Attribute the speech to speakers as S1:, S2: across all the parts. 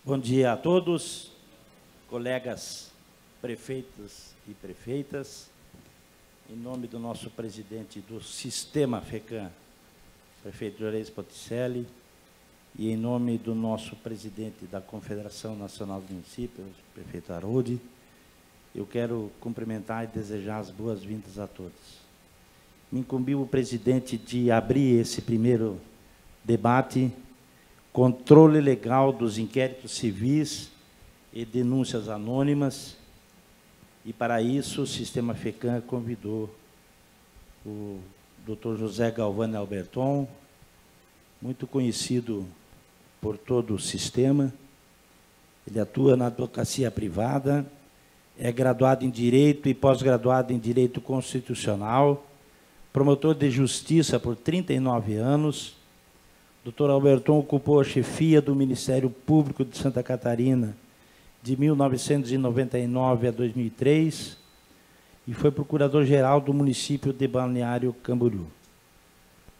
S1: Bom dia a todos, colegas prefeitos e prefeitas. Em nome do nosso presidente do Sistema FECAM, prefeito Juarez Ponticelli, e em nome do nosso presidente da Confederação Nacional dos Municípios, prefeito Arrude, eu quero cumprimentar e desejar as boas-vindas a todos. Me incumbiu o presidente de abrir esse primeiro debate, controle legal dos inquéritos civis e denúncias anônimas, e para isso o Sistema FECAM convidou o Dr. José Galvani Alberton, muito conhecido por todo o sistema. Ele atua na advocacia privada, é graduado em Direito e pós-graduado em Direito Constitucional, promotor de Justiça por 39 anos. Dr. Alberton ocupou a chefia do Ministério Público de Santa Catarina de 1999 a 2003 e foi procurador-geral do município de Balneário Camboriú.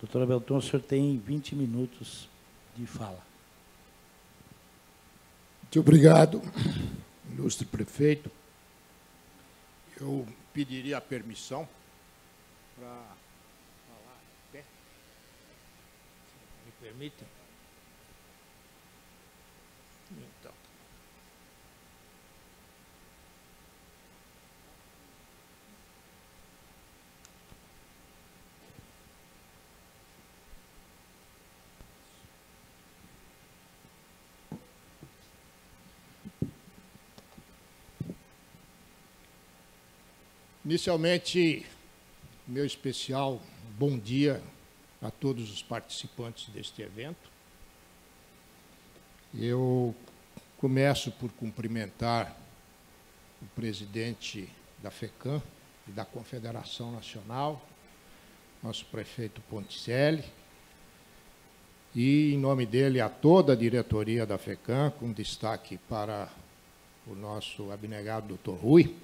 S1: Dr. Alberton, o senhor tem 20 minutos de fala.
S2: Muito obrigado, ilustre prefeito. Eu pediria a permissão para falar em pé. Me permitem? Então. Inicialmente, meu especial bom dia a todos os participantes deste evento. Eu começo por cumprimentar o presidente da FECAM e da Confederação Nacional, nosso prefeito Ponticelli, e, em nome dele, a toda a diretoria da FECAM, com destaque para o nosso abnegado Dr. Rui.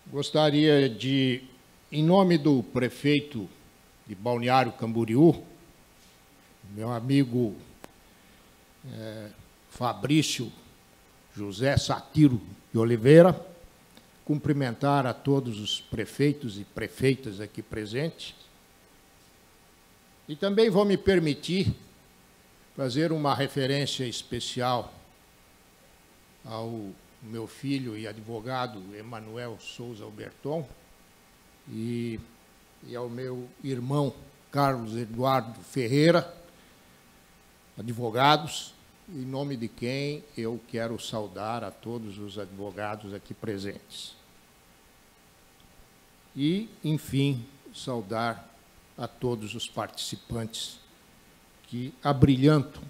S2: Gostaria de, em nome do prefeito de Balneário Camboriú, meu amigo Fabrício José Satiro de Oliveira, cumprimentar a todos os prefeitos e prefeitas aqui presentes. E também vou me permitir fazer uma referência especial ao meu filho e advogado Emanuel Souza Alberton e ao meu irmão Carlos Eduardo Ferreira, advogados, em nome de quem eu quero saudar a todos os advogados aqui presentes. E, enfim, saudar a todos os participantes que abrilhantam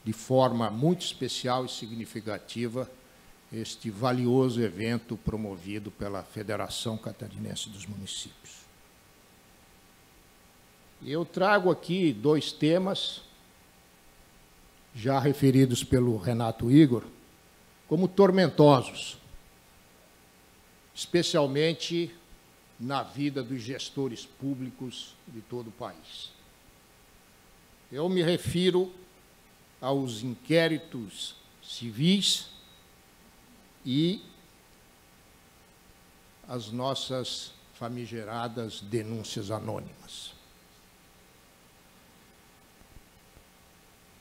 S2: de forma muito especial e significativa este valioso evento promovido pela Federação Catarinense dos Municípios. Eu trago aqui dois temas, já referidos pelo Renato Igor, como tormentosos, especialmente na vida dos gestores públicos de todo o país. Eu me refiro aos inquéritos civis e as nossas famigeradas denúncias anônimas.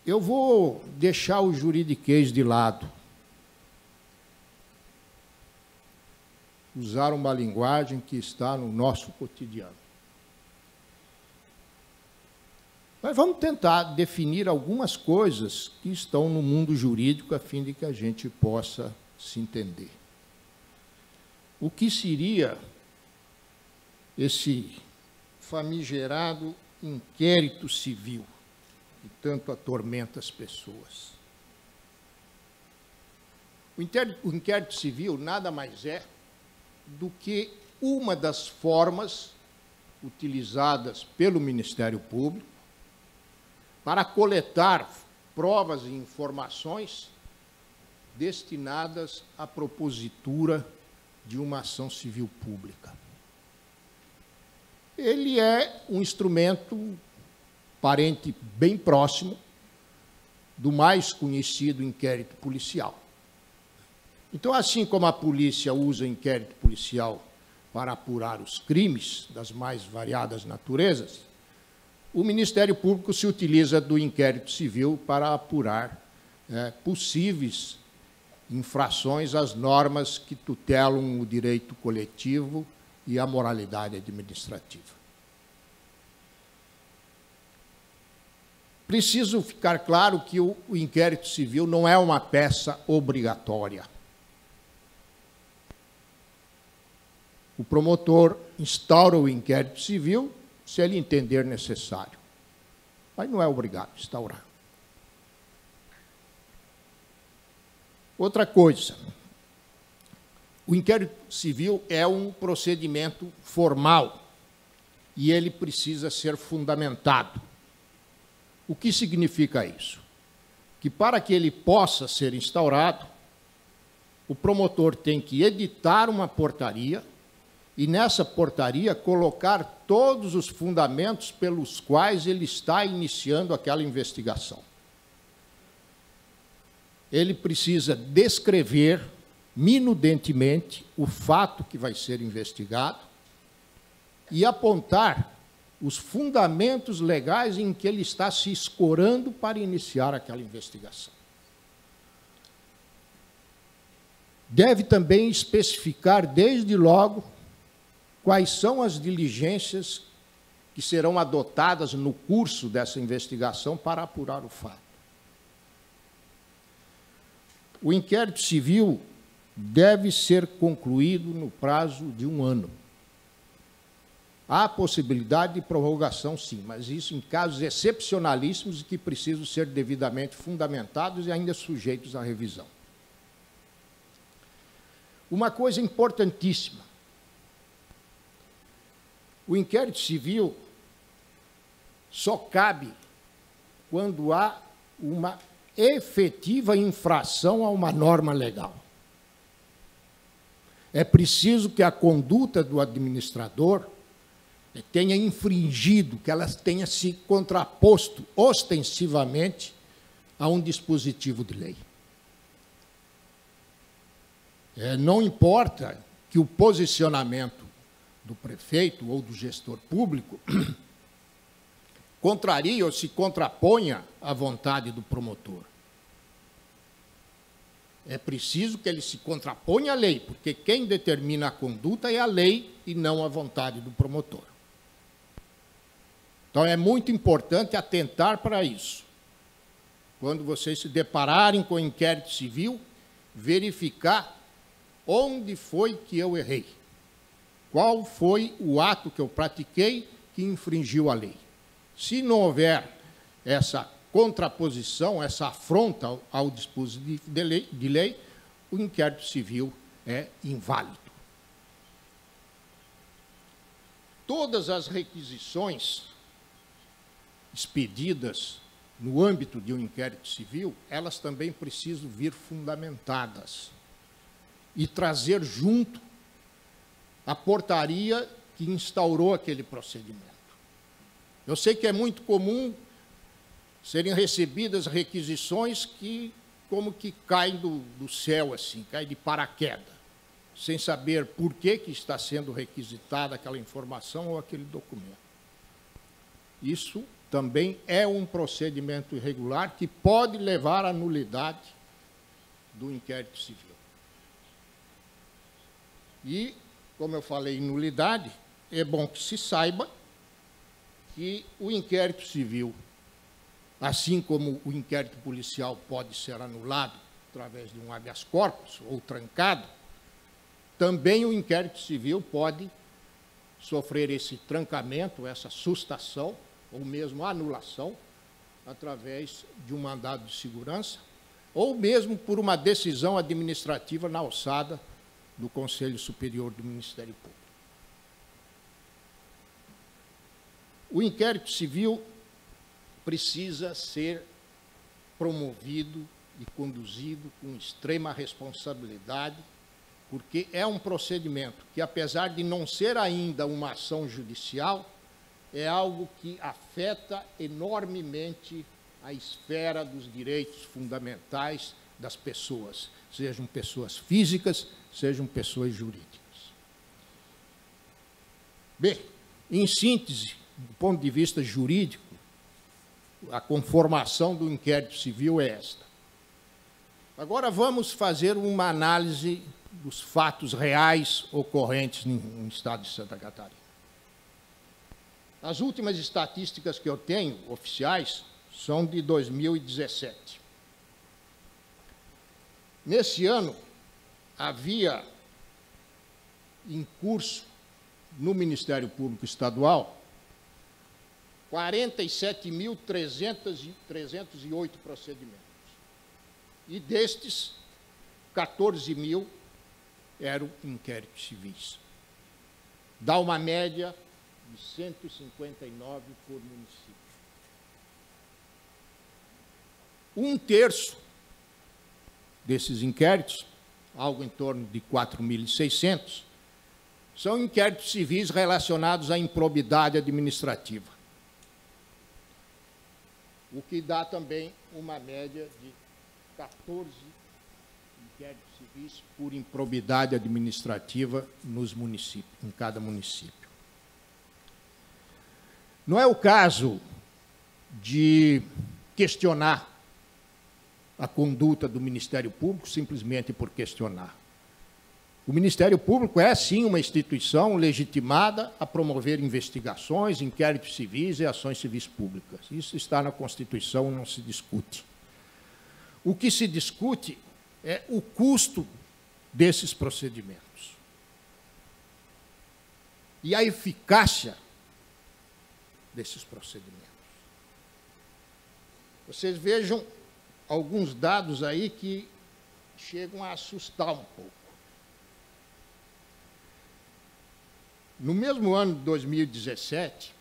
S2: Eu vou deixar o juridiquês de lado, usar uma linguagem que está no nosso cotidiano. Mas vamos tentar definir algumas coisas que estão no mundo jurídico a fim de que a gente possa se entender. O que seria esse famigerado inquérito civil que tanto atormenta as pessoas? O inquérito civil nada mais é do que uma das formas utilizadas pelo Ministério Público para coletar provas e informações destinadas à propositura de uma ação civil pública. Ele é um instrumento parente bem próximo do mais conhecido inquérito policial. Então, assim como a polícia usa o inquérito policial para apurar os crimes das mais variadas naturezas, o Ministério Público se utiliza do inquérito civil para apurar possíveis infrações às normas que tutelam o direito coletivo e a moralidade administrativa. Preciso ficar claro que o inquérito civil não é uma peça obrigatória. O promotor instaura o inquérito civil se ele entender necessário, mas não é obrigado a instaurar. Outra coisa, o inquérito civil é um procedimento formal e ele precisa ser fundamentado. O que significa isso? Que para que ele possa ser instaurado, o promotor tem que editar uma portaria e nessa portaria colocar todos os fundamentos pelos quais ele está iniciando aquela investigação. Ele precisa descrever minudentemente o fato que vai ser investigado e apontar os fundamentos legais em que ele está se escorando para iniciar aquela investigação. Deve também especificar, desde logo, quais são as diligências que serão adotadas no curso dessa investigação para apurar o fato. O inquérito civil deve ser concluído no prazo de 1 ano. Há possibilidade de prorrogação, sim, mas isso em casos excepcionalíssimos e que precisam ser devidamente fundamentados e ainda sujeitos à revisão. Uma coisa importantíssima: o inquérito civil só cabe quando há uma efetiva infração a uma norma legal. É preciso que a conduta do administrador tenha infringido, que ela tenha se contraposto ostensivamente a um dispositivo de lei. Não importa que o posicionamento do prefeito ou do gestor público contraria ou se contraponha à vontade do promotor. É preciso que ele se contraponha à lei, porque quem determina a conduta é a lei e não a vontade do promotor. Então, é muito importante atentar para isso. Quando vocês se depararem com o inquérito civil, verificar onde foi que eu errei. Qual foi o ato que eu pratiquei que infringiu a lei? Se não houver essa contraposição, essa afronta ao dispositivo de lei, o inquérito civil é inválido. Todas as requisições expedidas no âmbito de um inquérito civil, elas também precisam vir fundamentadas e trazer junto a portaria que instaurou aquele procedimento. Eu sei que é muito comum serem recebidas requisições que, como que caem do céu, assim, caem de paraquedas, sem saber por que está sendo requisitada aquela informação ou aquele documento. Isso também é um procedimento irregular que pode levar à nulidade do inquérito civil. E, como eu falei em nulidade, é bom que se saiba que o inquérito civil, assim como o inquérito policial pode ser anulado através de um habeas corpus ou trancado, também o inquérito civil pode sofrer esse trancamento, essa sustação, ou mesmo anulação, através de um mandado de segurança, ou mesmo por uma decisão administrativa na alçada do Conselho Superior do Ministério Público. O inquérito civil precisa ser promovido e conduzido com extrema responsabilidade, porque é um procedimento que, apesar de não ser ainda uma ação judicial, é algo que afeta enormemente a esfera dos direitos fundamentais das pessoas, sejam pessoas físicas, sejam pessoas jurídicas. Bem, em síntese, do ponto de vista jurídico, a conformação do inquérito civil é esta. Agora vamos fazer uma análise dos fatos reais ocorrentes no estado de Santa Catarina. As últimas estatísticas que eu tenho, oficiais, são de 2017. Nesse ano, havia em curso no Ministério Público Estadual 47.308 procedimentos. E destes, 14.000 eram inquéritos civis. Dá uma média de 159 por município. Um terço desses inquéritos, algo em torno de 4.600, são inquéritos civis relacionados à improbidade administrativa, o que dá também uma média de 14 inquéritos civis por improbidade administrativa nos municípios, em cada município. Não é o caso de questionar a conduta do Ministério Público simplesmente por questionar. O Ministério Público é, sim, uma instituição legitimada a promover investigações, inquéritos civis e ações civis públicas. Isso está na Constituição, não se discute. O que se discute é o custo desses procedimentos e a eficácia desses procedimentos. Vocês vejam alguns dados aí que chegam a assustar um pouco. No mesmo ano de 2017,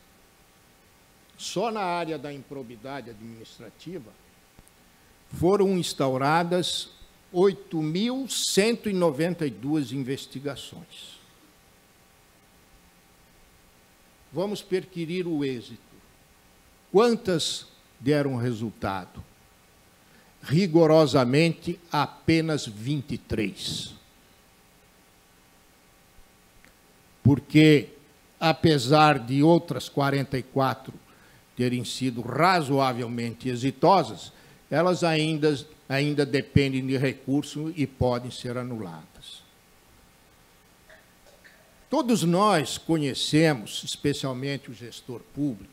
S2: só na área da improbidade administrativa, foram instauradas 8.192 investigações. Vamos perquirir o êxito. Quantas deram resultado? Rigorosamente, apenas 23. Porque, apesar de outras 44 terem sido razoavelmente exitosas, elas ainda dependem de recurso e podem ser anuladas. Todos nós conhecemos, especialmente o gestor público,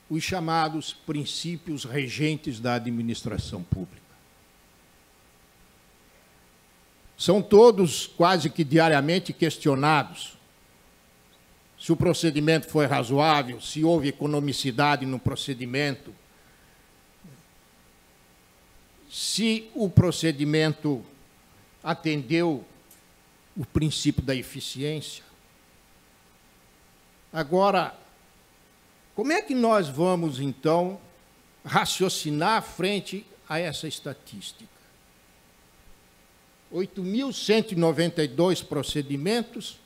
S2: os chamados princípios regentes da administração pública. São todos quase que diariamente questionados se o procedimento foi razoável, se houve economicidade no procedimento, se o procedimento atendeu o princípio da eficiência. Agora, como é que nós vamos, então, raciocinar frente a essa estatística? 8.192 procedimentos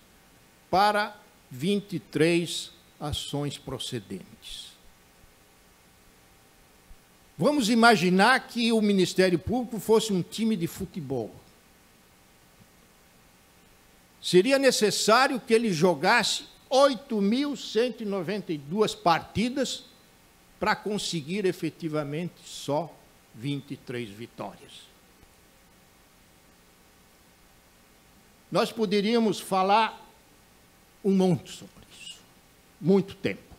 S2: para 23 ações procedentes. Vamos imaginar que o Ministério Público fosse um time de futebol. Seria necessário que ele jogasse 8.192 partidas para conseguir efetivamente só 23 vitórias. Nós poderíamos falar um monte sobre isso, muito tempo.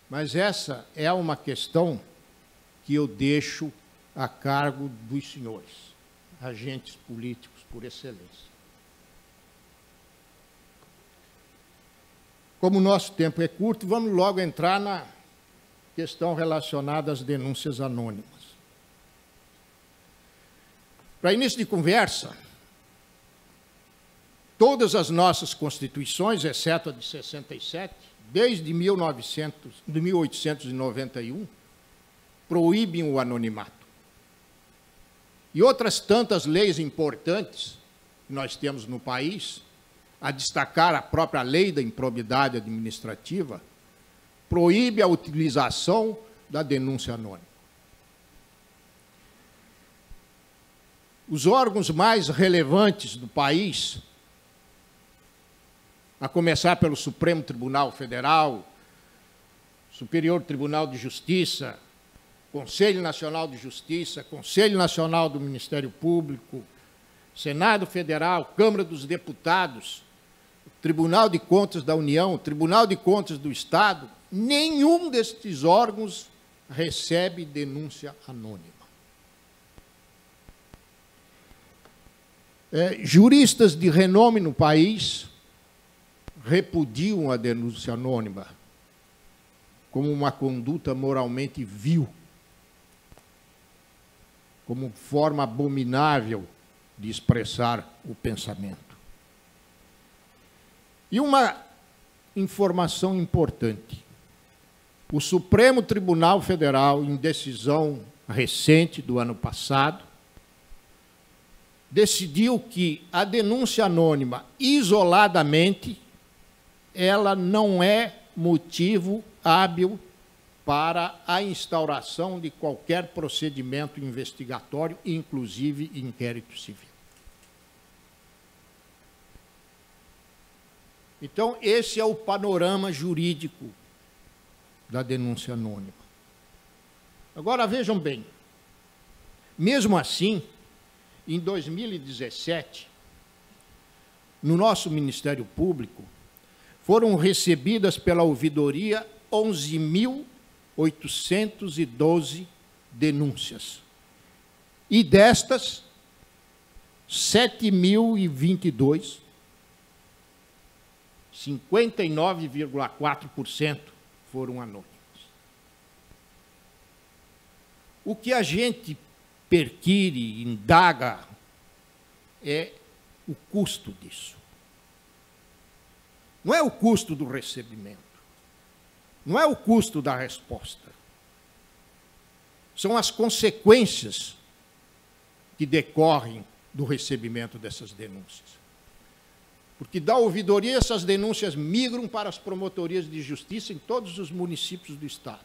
S2: Mas essa é uma questão que eu deixo a cargo dos senhores, agentes políticos por excelência. Como o nosso tempo é curto, vamos logo entrar na questão relacionada às denúncias anônimas. Para início de conversa, todas as nossas constituições, exceto a de 67, desde 1891, proíbem o anonimato. E outras tantas leis importantes que nós temos no país, a destacar a própria lei da improbidade administrativa, proíbe a utilização da denúncia anônima. Os órgãos mais relevantes do país, a começar pelo Supremo Tribunal Federal, Superior Tribunal de Justiça, Conselho Nacional de Justiça, Conselho Nacional do Ministério Público, Senado Federal, Câmara dos Deputados, Tribunal de Contas da União, Tribunal de Contas do Estado, nenhum destes órgãos recebe denúncia anônima. Juristas de renome no país repudiam a denúncia anônima como uma conduta moralmente vil, como forma abominável de expressar o pensamento. E uma informação importante: o Supremo Tribunal Federal, em decisão recente do ano passado, decidiu que a denúncia anônima, isoladamente, ela não é motivo hábil para a instauração de qualquer procedimento investigatório, inclusive inquérito civil. Então, esse é o panorama jurídico da denúncia anônima. Agora, vejam bem, mesmo assim, em 2017, no nosso Ministério Público, foram recebidas pela ouvidoria 11.812 denúncias. E destas, 7.022, 59,4% foram anônimas. O que a gente perquire, indaga, é o custo disso. Não é o custo do recebimento, não é o custo da resposta. São as consequências que decorrem do recebimento dessas denúncias. Porque da ouvidoria essas denúncias migram para as promotorias de justiça em todos os municípios do Estado.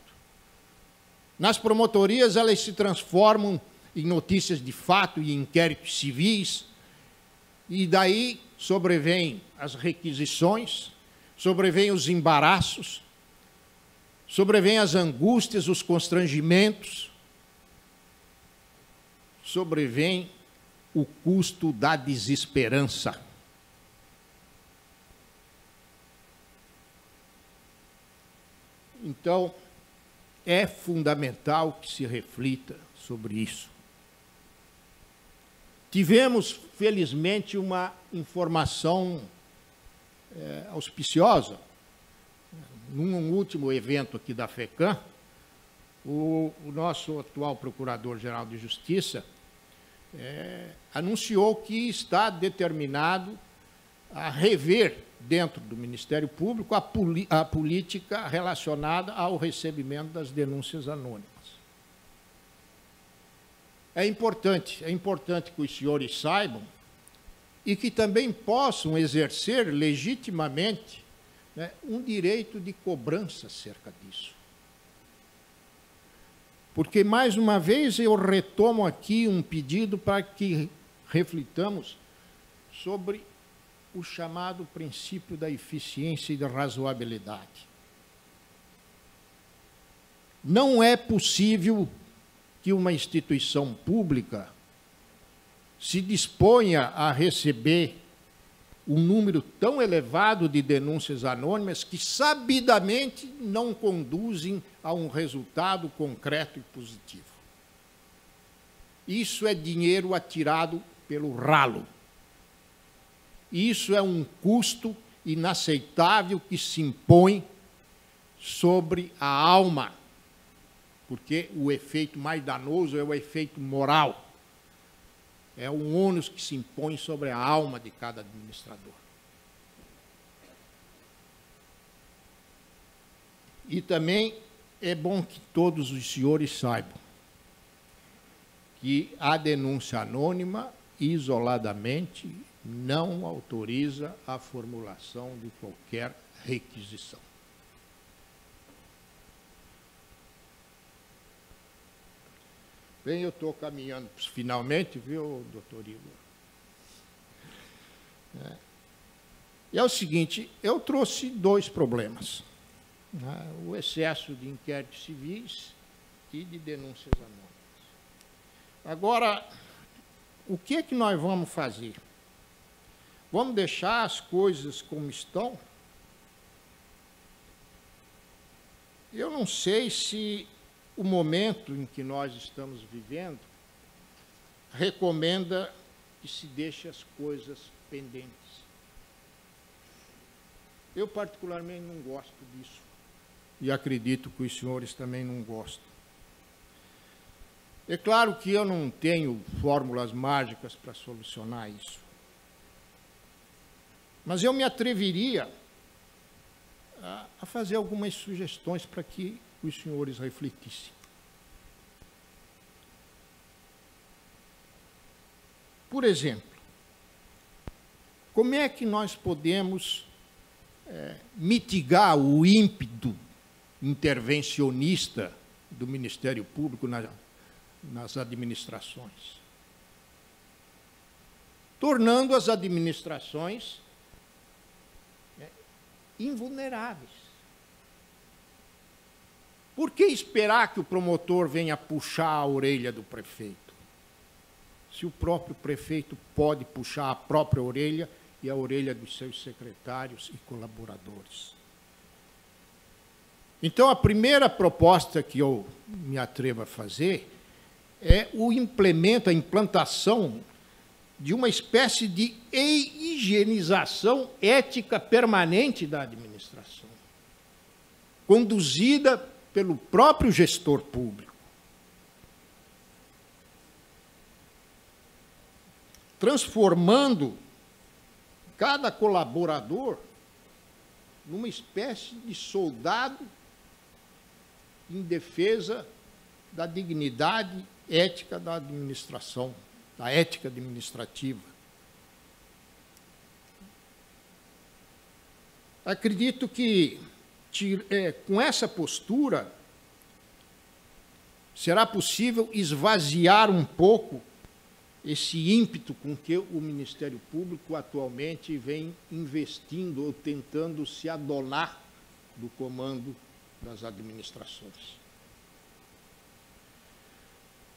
S2: Nas promotorias, elas se transformam em notícias de fato e inquéritos civis, e daí sobrevêm as requisições, sobrevêm os embaraços, sobrevêm as angústias, os constrangimentos, sobrevém o custo da desesperança. Então, é fundamental que se reflita sobre isso. Tivemos, felizmente, uma informação auspiciosa. Num último evento aqui da FECAM, o nosso atual Procurador-Geral de Justiça anunciou que está determinado a rever, dentro do Ministério Público, a política relacionada ao recebimento das denúncias anônimas. É importante que os senhores saibam e que também possam exercer legitimamente, né, um direito de cobrança acerca disso. Porque, mais uma vez, eu retomo aqui um pedido para que reflitamos sobre o chamado princípio da eficiência e da razoabilidade. Não é possível que uma instituição pública se disponha a receber um número tão elevado de denúncias anônimas que sabidamente não conduzem a um resultado concreto e positivo. Isso é dinheiro atirado pelo ralo. Isso é um custo inaceitável que se impõe sobre a alma, porque o efeito mais danoso é o efeito moral. É um ônus que se impõe sobre a alma de cada administrador. E também é bom que todos os senhores saibam que a denúncia anônima, isoladamente, não autoriza a formulação de qualquer requisição. Bem, eu estou caminhando finalmente, viu, doutor Igor? E é o seguinte, eu trouxe dois problemas, né? O excesso de inquéritos civis e de denúncias anônimas. Agora, o que é que nós vamos fazer? Vamos deixar as coisas como estão? Eu não sei se o momento em que nós estamos vivendo recomenda que se deixe as coisas pendentes. Eu, particularmente, não gosto disso. E acredito que os senhores também não gostam. É claro que eu não tenho fórmulas mágicas para solucionar isso. Mas eu me atreveria a fazer algumas sugestões para que os senhores refletissem. Por exemplo, como é que nós podemos mitigar o ímpeto intervencionista do Ministério Público nas administrações? Tornando as administrações invulneráveis. Por que esperar que o promotor venha puxar a orelha do prefeito? Se o próprio prefeito pode puxar a própria orelha e a orelha dos seus secretários e colaboradores. Então, a primeira proposta que eu me atrevo a fazer é a implantação de uma espécie de higienização ética permanente da administração, conduzida pelo próprio gestor público, transformando cada colaborador numa espécie de soldado em defesa da dignidade ética da administração, da ética administrativa. Acredito que, com essa postura, será possível esvaziar um pouco esse ímpeto com que o Ministério Público atualmente vem investindo ou tentando se adonar do comando das administrações.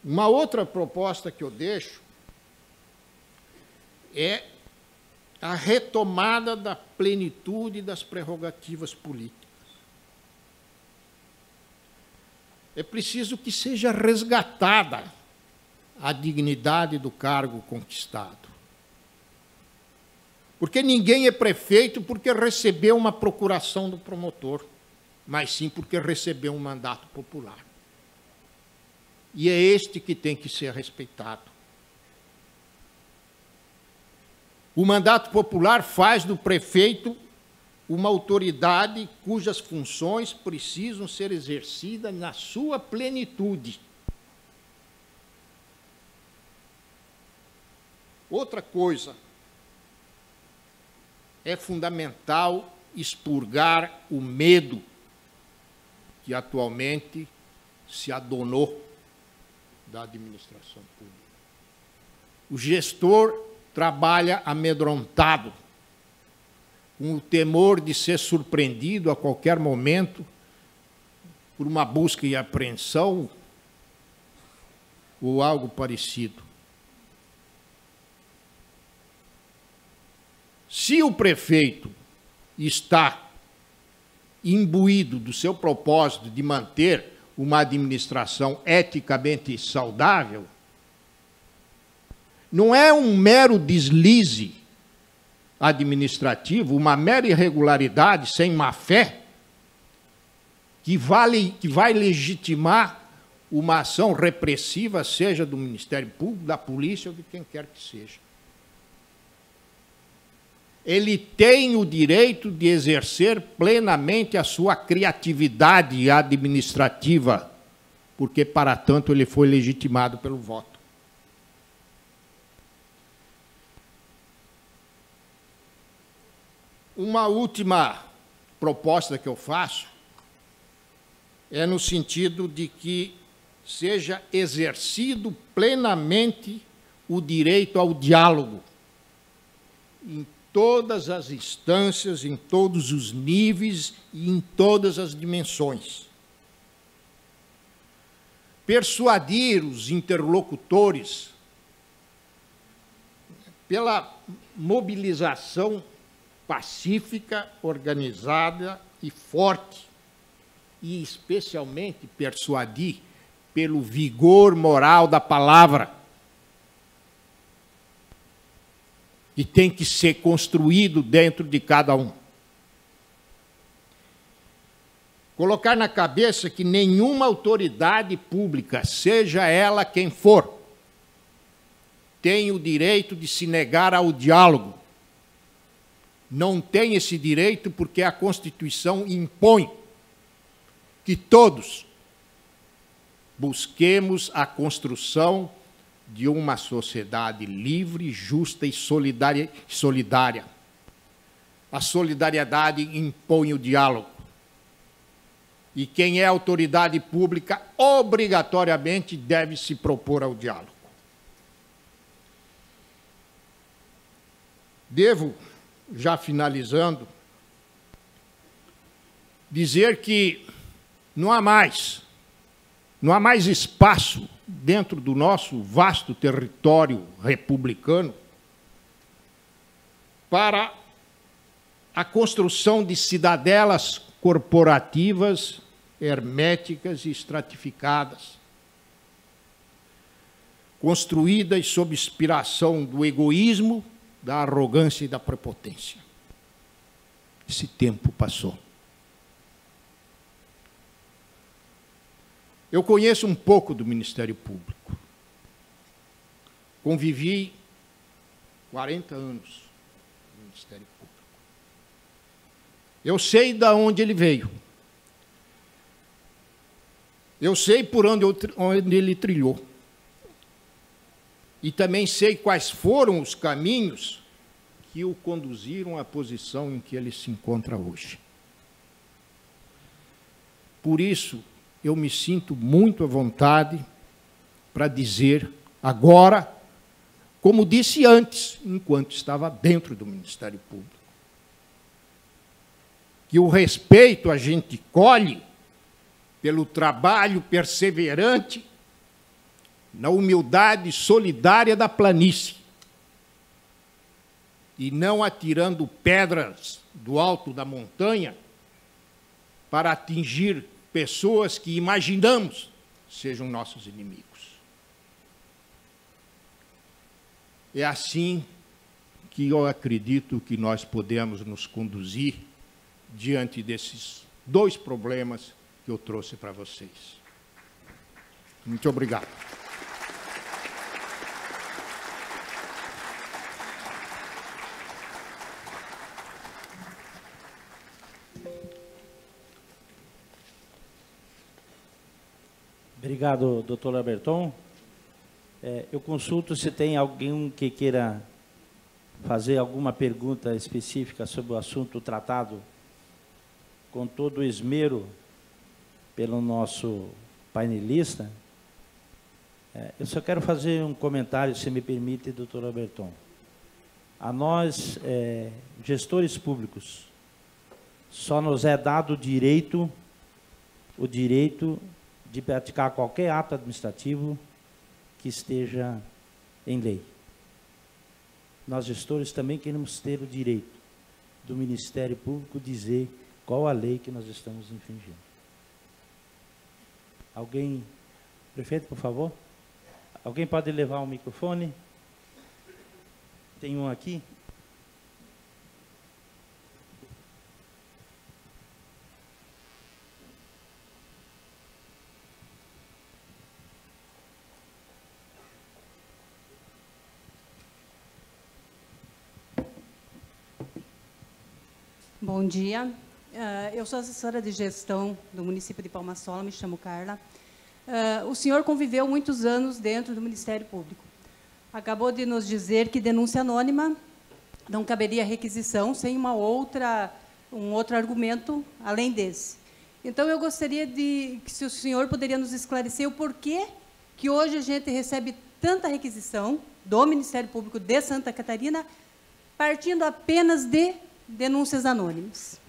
S2: Uma outra proposta que eu deixo é a retomada da plenitude das prerrogativas políticas. É preciso que seja resgatada a dignidade do cargo conquistado. Porque ninguém é prefeito porque recebeu uma procuração do promotor, mas sim porque recebeu um mandato popular. E é este que tem que ser respeitado. O mandato popular faz do prefeito uma autoridade cujas funções precisam ser exercidas na sua plenitude. Outra coisa, é fundamental expurgar o medo que atualmente se adonou da administração pública. O gestor trabalha amedrontado, com o temor de ser surpreendido a qualquer momento por uma busca e apreensão ou algo parecido. Se o prefeito está imbuído do seu propósito de manter uma administração eticamente saudável, não é um mero deslize administrativo, uma mera irregularidade sem má-fé, que vai legitimar uma ação repressiva, seja do Ministério Público, da polícia ou de quem quer que seja. Ele tem o direito de exercer plenamente a sua criatividade administrativa, porque, para tanto, ele foi legitimado pelo voto. Uma última proposta que eu faço é no sentido de que seja exercido plenamente o direito ao diálogo, em todas as instâncias, em todos os níveis e em todas as dimensões. Persuadir os interlocutores pela mobilização pacífica, organizada e forte, e especialmente persuadir pelo vigor moral da palavra, que tem que ser construído dentro de cada um. Colocar na cabeça que nenhuma autoridade pública, seja ela quem for, tem o direito de se negar ao diálogo. Não tem esse direito porque a Constituição impõe que todos busquemos a construção de uma sociedade livre, justa e solidária. A solidariedade impõe o diálogo. E quem é autoridade pública, obrigatoriamente, deve se propor ao diálogo. Devo, já finalizando, dizer que não há mais espaço dentro do nosso vasto território republicano para a construção de cidadelas corporativas, herméticas e estratificadas, construídas sob inspiração do egoísmo, da arrogância e da prepotência. Esse tempo passou. Eu conheço um pouco do Ministério Público. Convivi 40 anos no Ministério Público. Eu sei de onde ele veio. Eu sei por onde ele trilhou. E também sei quais foram os caminhos que o conduziram à posição em que ele se encontra hoje. Por isso, eu me sinto muito à vontade para dizer agora, como disse antes, enquanto estava dentro do Ministério Público, que o respeito a gente colhe pelo trabalho perseverante, na humildade solidária da planície, e não atirando pedras do alto da montanha para atingir pessoas que imaginamos sejam nossos inimigos. É assim que eu acredito que nós podemos nos conduzir diante desses dois problemas que eu trouxe para vocês. Muito obrigado.
S1: Obrigado, doutor Alberton. Eu consulto se tem alguém que queira fazer alguma pergunta específica sobre o assunto tratado com todo o esmero pelo nosso painelista. Eu só quero fazer um comentário, se me permite, doutor Alberton. A nós, gestores públicos, só nos é dado o direito de praticar qualquer ato administrativo que esteja em lei. Nós, gestores, também queremos ter o direito do Ministério Público dizer qual a lei que nós estamos infringindo. Alguém, prefeito, por favor? Alguém pode levar o microfone? Tem um aqui.
S3: Bom dia. Eu sou assessora de gestão do município de Palma Sola, me chamo Carla. O senhor conviveu muitos anos dentro do Ministério Público. Acabou de nos dizer que denúncia anônima não caberia requisição sem um outro argumento além desse. Então, eu gostaria que se o senhor poderia nos esclarecer o porquê que hoje a gente recebe tanta requisição do Ministério Público de Santa Catarina, partindo apenas de denúncias anônimas.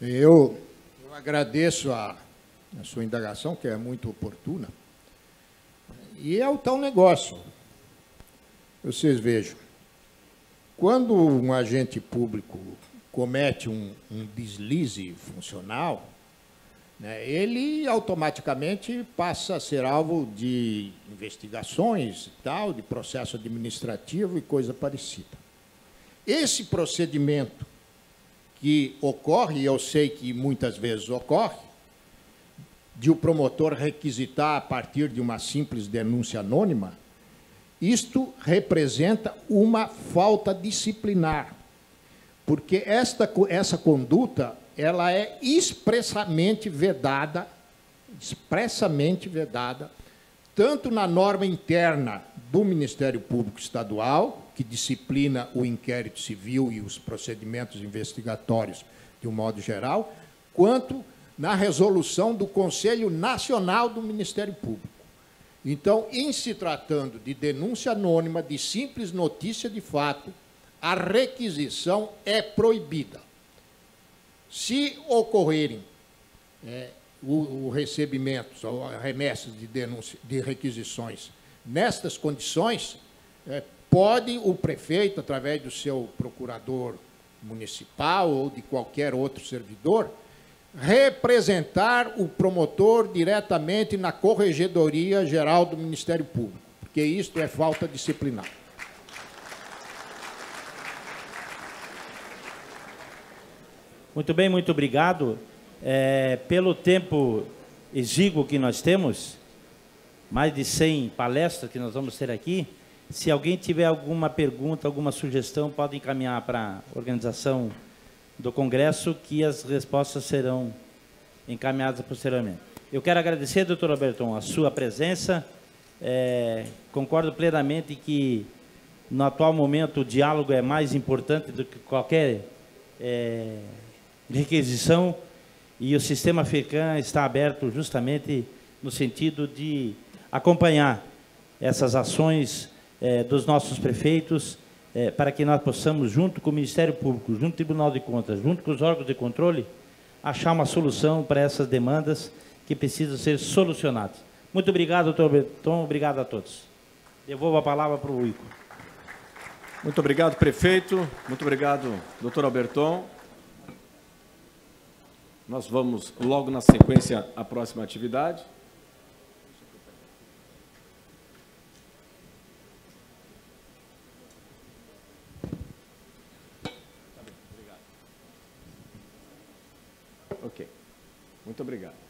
S2: Eu agradeço a sua indagação, que é muito oportuna. E é o tal negócio. Vocês vejam, quando um agente público comete um deslize funcional, né, ele automaticamente passa a ser alvo de investigações e tal, de processo administrativo e coisa parecida. Esse procedimento que ocorre, e eu sei que muitas vezes ocorre, de o promotor requisitar a partir de uma simples denúncia anônima, isto representa uma falta disciplinar, porque essa conduta ela é expressamente vedada, tanto na norma interna do Ministério Público Estadual, que disciplina o inquérito civil e os procedimentos investigatórios de um modo geral, quanto na resolução do Conselho Nacional do Ministério Público. Então, em se tratando de denúncia anônima, de simples notícia de fato, a requisição é proibida. Se ocorrerem o recebimento, ou remessas de denúncia, de requisições nestas condições, pode o prefeito, através do seu procurador municipal ou de qualquer outro servidor, representar o promotor diretamente na Corregedoria Geral do Ministério Público, porque isto é falta disciplinar.
S1: Muito bem, muito obrigado. Pelo tempo exíguo que nós temos, mais de 100 palestras que nós vamos ter aqui, se alguém tiver alguma pergunta, alguma sugestão, pode encaminhar para a organização do Congresso, que as respostas serão encaminhadas posteriormente. Eu quero agradecer, doutor Alberton, a sua presença. Concordo plenamente que, no atual momento, o diálogo é mais importante do que qualquer requisição, e o sistema FECAM está aberto justamente no sentido de acompanhar essas ações dos nossos prefeitos, para que nós possamos, junto com o Ministério Público, junto com o Tribunal de Contas, junto com os órgãos de controle, achar uma solução para essas demandas que precisam ser solucionadas. Muito obrigado, doutor Alberton, obrigado a todos. Devolvo a palavra para o Ico.
S4: Muito obrigado, prefeito. Muito obrigado, doutor Alberton. Nós vamos, logo na sequência, à próxima atividade. Ok. Muito obrigado.